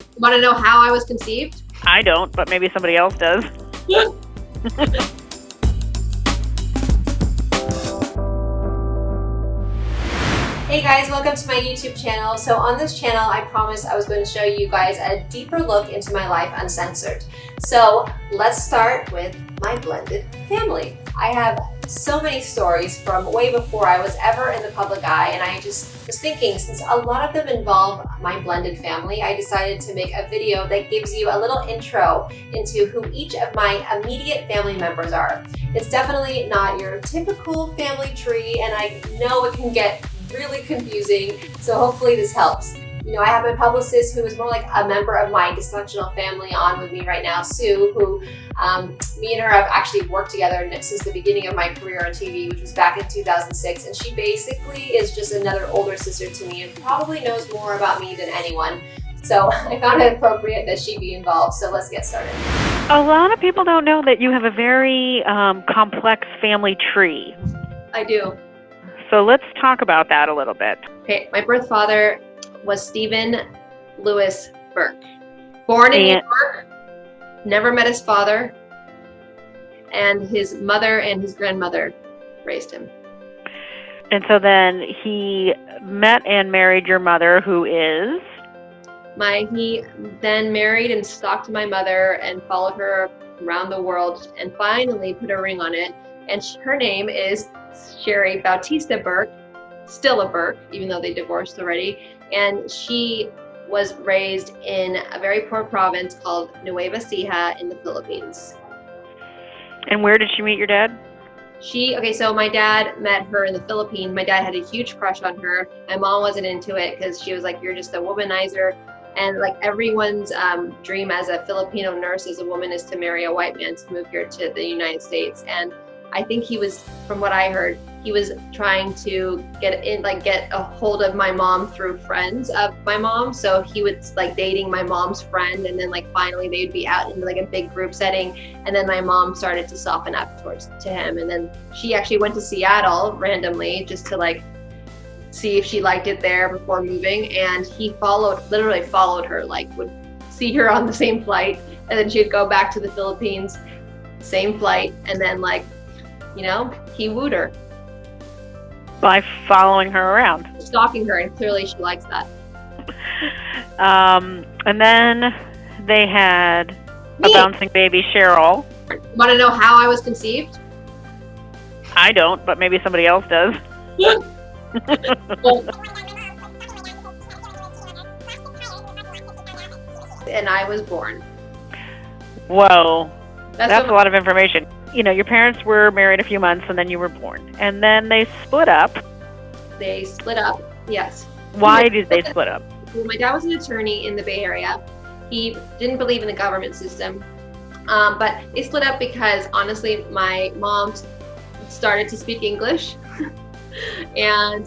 Want to know how I was conceived? I don't, but maybe somebody else does. Hey guys, welcome to my YouTube channel. So on this channel, I promised I was going to show you guys a deeper look into my life uncensored. So let's start with my blended family. I have so many stories from way before I was ever in the public eye, and I just was thinking, since a lot of them involve my blended family, I decided to make a video that gives you a little intro into who each of my immediate family members are. It's definitely not your typical family tree, and I know it can get really confusing, so hopefully this helps. You know, I have my publicist who is more like a member of my dysfunctional family on with me right now, Sue, who me and her have actually worked together since the beginning of my career on TV, which was back in 2006, and she basically is just another older sister to me and probably knows more about me than anyone. So I found it appropriate that she be involved, so let's get started. A lot of people don't know that you have a very complex family tree. I do. So let's talk about that a little bit. Okay, my birth father was Stephen Lewis Burke. Born in New York, never met his father, and his mother and his grandmother raised him. And so then he met and married your mother, who is? He then married and stalked my mother and followed her around the world and finally put a ring on it. And her name is Sherri Bautista Burke, still a Burke, even though they divorced already. And she was raised in a very poor province called Nueva Ecija in the Philippines. And where did she meet your dad? So my dad met her in the Philippines. My dad had a huge crush on her. My mom wasn't into it because she was like, you're just a womanizer. And like everyone's dream as a Filipino nurse as a woman is to marry a white man to move here to the United States. And I think he was, from what I heard, he was trying to get a hold of my mom through friends of my mom. So he was like dating my mom's friend, and then like finally they'd be out in like a big group setting, and then my mom started to soften up to him, and then she actually went to Seattle randomly just to like see if she liked it there before moving, and he literally followed her, like would see her on the same flight, and then she'd go back to the Philippines, same flight, and then like, you know, he wooed her. By following her around. Stalking her, and clearly she likes that. And then they had a bouncing baby, Cheryl. Want to know how I was conceived? I don't, but maybe somebody else does. And I was born. Whoa. That's a lot of information. You know, your parents were married a few months and then you were born. And then they split up. They split up, yes. Why did they split up? Well, my dad was an attorney in the Bay Area. He didn't believe in the government system. But they split up because, honestly, my mom started to speak English. And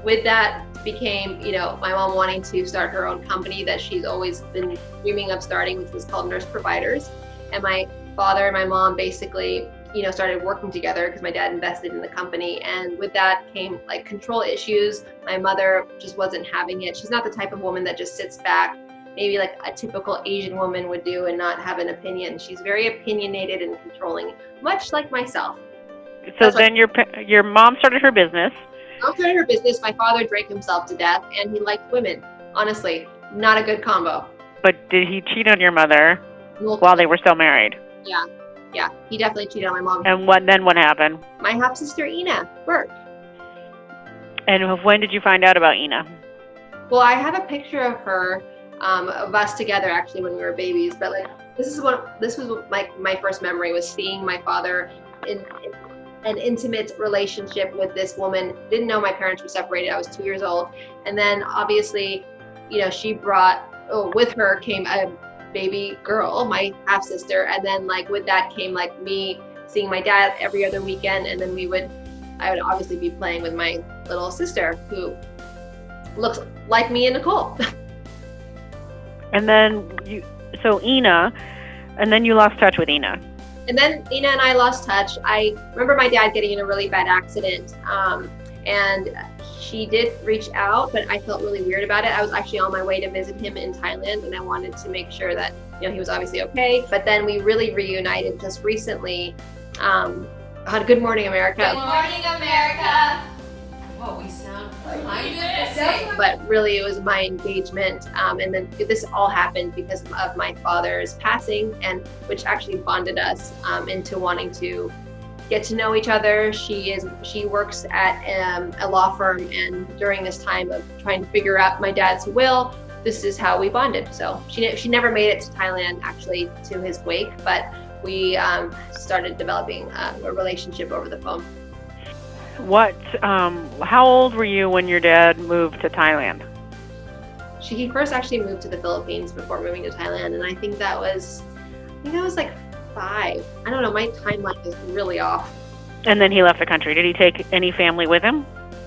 with that became, you know, my mom wanting to start her own company that she's always been dreaming of starting, which was called Nurse Providers. And my father and my mom basically, you know, started working together because my dad invested in the company. And with that came like control issues. My mother just wasn't having it. She's not the type of woman that just sits back, maybe like a typical Asian woman would do, and not have an opinion. She's very opinionated and controlling, much like myself. So then your mom started her business. Mom started her business. My father drank himself to death, and he liked women. Honestly, not a good combo. But did he cheat on your mother while they were still married? Yeah, he definitely cheated on my mom. And what happened? My half-sister, Ina Burke. And when did you find out about Ina? Well, I have a picture of her, of us together actually when we were babies. But like, this was my first memory, was seeing my father in an intimate relationship with this woman. Didn't know my parents were separated. I was 2 years old. And then obviously, you know, she brought, with her came a baby girl, my half sister. And then like with that came like me seeing my dad every other weekend. And then I would obviously be playing with my little sister who looks like me and Nicole. And then Ina, and then you lost touch with Ina. And then Ina and I lost touch. I remember my dad getting in a really bad accident, and she did reach out, but I felt really weird about it. I was actually on my way to visit him in Thailand, and I wanted to make sure that, you know, he was obviously okay. But then we really reunited just recently. On Good Morning America. Good Morning America. Well, we sound kind of the same. But really, it was my engagement, and then this all happened because of my father's passing, and which actually bonded us into wanting to get to know each other. She works at a law firm, and during this time of trying to figure out my dad's will, this is how we bonded. So she never made it to Thailand, actually, to his wake, but we started developing a relationship over the phone. How old were you when your dad moved to Thailand? He first actually moved to the Philippines before moving to Thailand, and I think that was like 5. I don't know, my timeline is really off. And then he left the country. Did he take any family with him?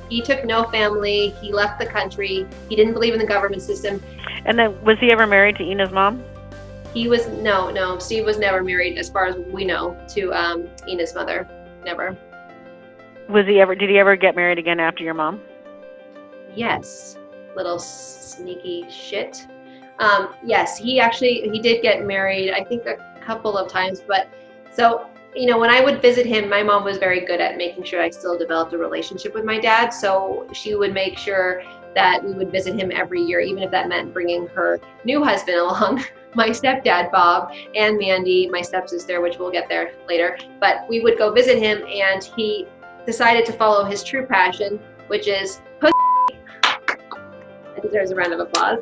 He took no family. He left the country. He didn't believe in the government system. And then was he ever married to Ina's mom? He was, no, Steve was never married, as far as we know, to Ina's mother. Never. Did he ever get married again after your mom? Yes. Little sneaky shit. Yes, he did get married, I think a couple of times, but so, you know, when I would visit him, my mom was very good at making sure I still developed a relationship with my dad, so she would make sure that we would visit him every year, even if that meant bringing her new husband along, my stepdad, Bob, and Mandy, my stepsister, which we'll get there later, but we would go visit him, and he decided to follow his true passion, which is pussy. I think there's a round of applause.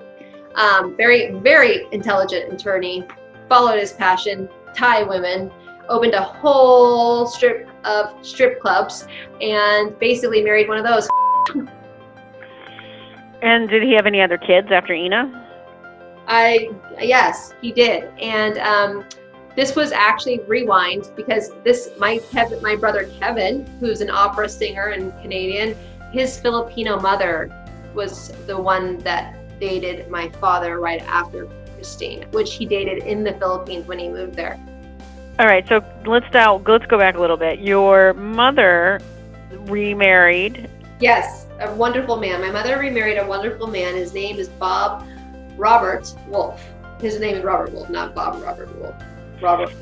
Very, very intelligent attorney, followed his passion, Thai women, opened a whole strip of strip clubs, and basically married one of those. And did he have any other kids after Ina? Yes, he did. And this was actually rewind, because my brother Kevin, who's an opera singer and Canadian, his Filipino mother was the one that dated my father right after Christine, which he dated in the Philippines when he moved there. All right, so let's go back a little bit. Your mother remarried. Yes, a wonderful man. My mother remarried a wonderful man. His name is Robert Wolf. His name is Robert Wolf, not Bob Robert Wolf. Robert.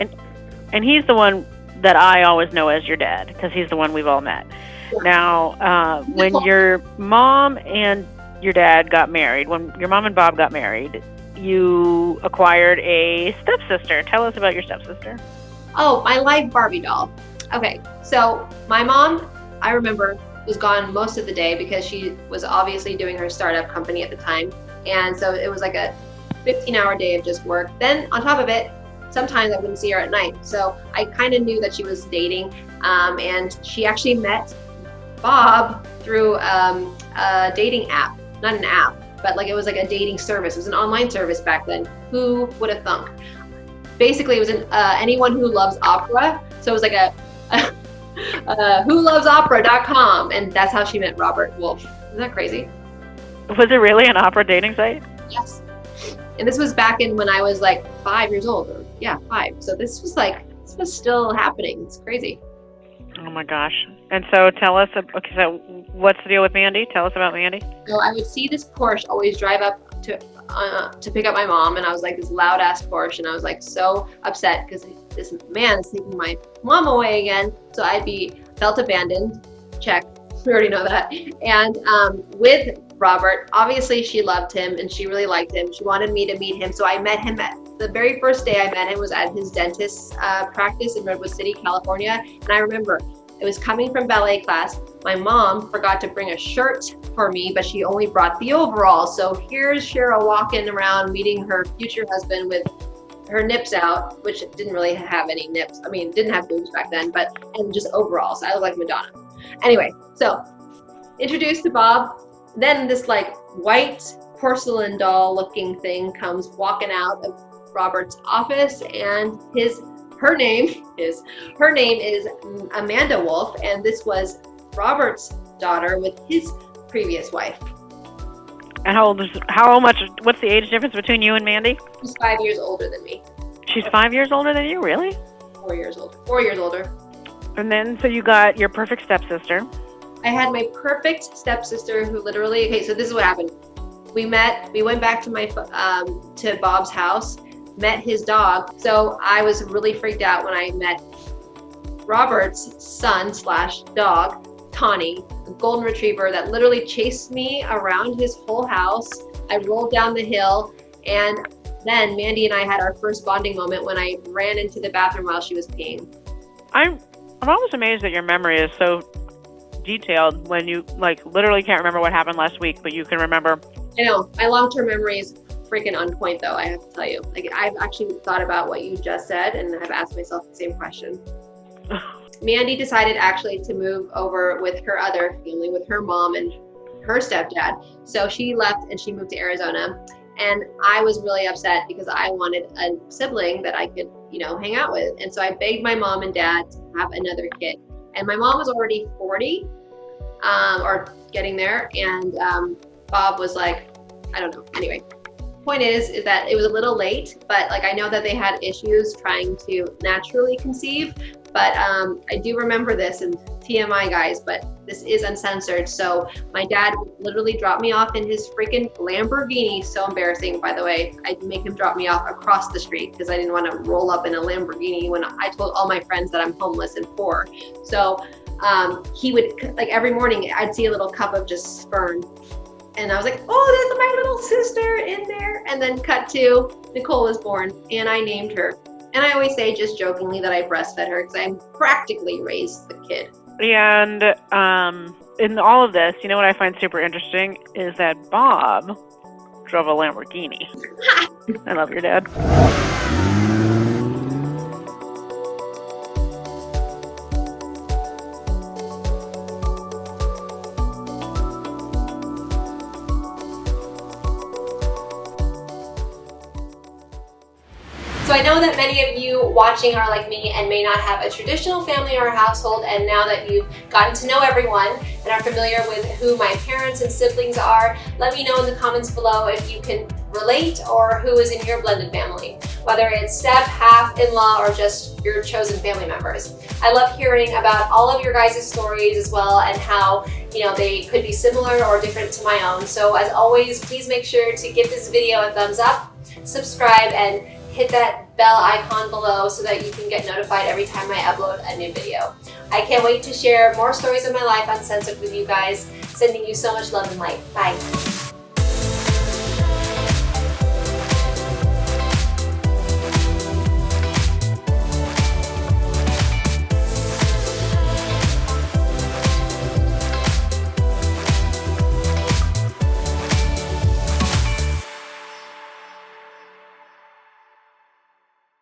And he's the one that I always know as your dad, because he's the one we've all met. Yeah. Now, when your mom and your dad got married, when your mom and Bob got married, you acquired a stepsister. Tell us about your stepsister. Oh, my live Barbie doll. Okay, so my mom, I remember, was gone most of the day because she was obviously doing her startup company at the time. And so it was like a 15-hour day of just work. Then on top of it, sometimes I wouldn't see her at night. So I kind of knew that she was dating. And she actually met Bob through a dating app. Not an app, but like it was like a dating service. It was an online service back then. Who would have thunk? Basically, it was anyone who loves opera. So it was like a wholovesopera.com, and that's how she met Robert Wolf. Isn't that crazy? Was it really an opera dating site? Yes. And this was back in when I was like 5 years old. 5. So this was still happening. It's crazy. Oh my gosh. And so tell us, okay, so what's the deal with Mandy? Tell us about Mandy. So I would see this Porsche always drive up to pick up my mom, and I was like, this loud ass Porsche, and I was like so upset because this man is taking my mom away again. So felt abandoned. Check. We already know that. And with Robert, obviously she loved him and she really liked him. She wanted me to meet him. So I met him the very first day I met him was at his dentist's practice in Redwood City, California. And I remember it was coming from ballet class. My mom forgot to bring a shirt for me, but she only brought the overalls. So here's Cheryl walking around meeting her future husband with her nips out, which didn't really have any nips. I mean, didn't have boobs back then, and just overalls. I look like Madonna. Anyway, so introduced to Bob. Then this like white porcelain doll looking thing comes walking out of Robert's office, and her name is Amanda Wolf, and this was Robert's daughter with his previous wife. And what's the age difference between you and Mandy? She's 5 years older than me. She's 5 years older than you, really? 4 years older. 4 years older. And then, so you got your perfect stepsister. I had my perfect stepsister who literally, okay, so this is what happened. We went back to to Bob's house, met his dog. So I was really freaked out when I met Robert's son / dog, Tawny, a golden retriever that literally chased me around his whole house. I rolled down the hill, and then Mandy and I had our first bonding moment when I ran into the bathroom while she was peeing. I'm always amazed that your memory is so detailed when you like literally can't remember what happened last week, but you can remember. I know, my long-term memory is freaking on point though, I have to tell you. Like, I've actually thought about what you just said and have asked myself the same question. Mandy decided actually to move over with her other family, with her mom and her stepdad. So she left and she moved to Arizona. And I was really upset because I wanted a sibling that I could, hang out with. And so I begged my mom and dad to have another kid. And my mom was already 40, or getting there. And Bob was like, I don't know. Anyway, point is that it was a little late, but like I know that they had issues trying to naturally conceive. But I do remember this, and TMI guys, but this is uncensored. So my dad would literally drop me off in his freaking Lamborghini. So embarrassing, by the way. I'd make him drop me off across the street because I didn't want to roll up in a Lamborghini when I told all my friends that I'm homeless and poor. So he would, like every morning, I'd see a little cup of just sperm. And I was like, oh, there's my little sister in there. And then cut to Nicole was born, and I named her. And I always say just jokingly that I breastfed her because I practically raised the kid. And in all of this, you know what I find super interesting is that Bob drove a Lamborghini. I love your dad. So I know that many of you watching are like me and may not have a traditional family or household, and now that you've gotten to know everyone and are familiar with who my parents and siblings are, let me know in the comments below if you can relate or who is in your blended family, whether it's step, half, in-law, or just your chosen family members. I love hearing about all of your guys' stories as well, and how they could be similar or different to my own. So as always, please make sure to give this video a thumbs up, subscribe, and hit that bell icon below so that you can get notified every time I upload a new video. I can't wait to share more stories of my life uncensored with you guys. Sending you so much love and light. Bye.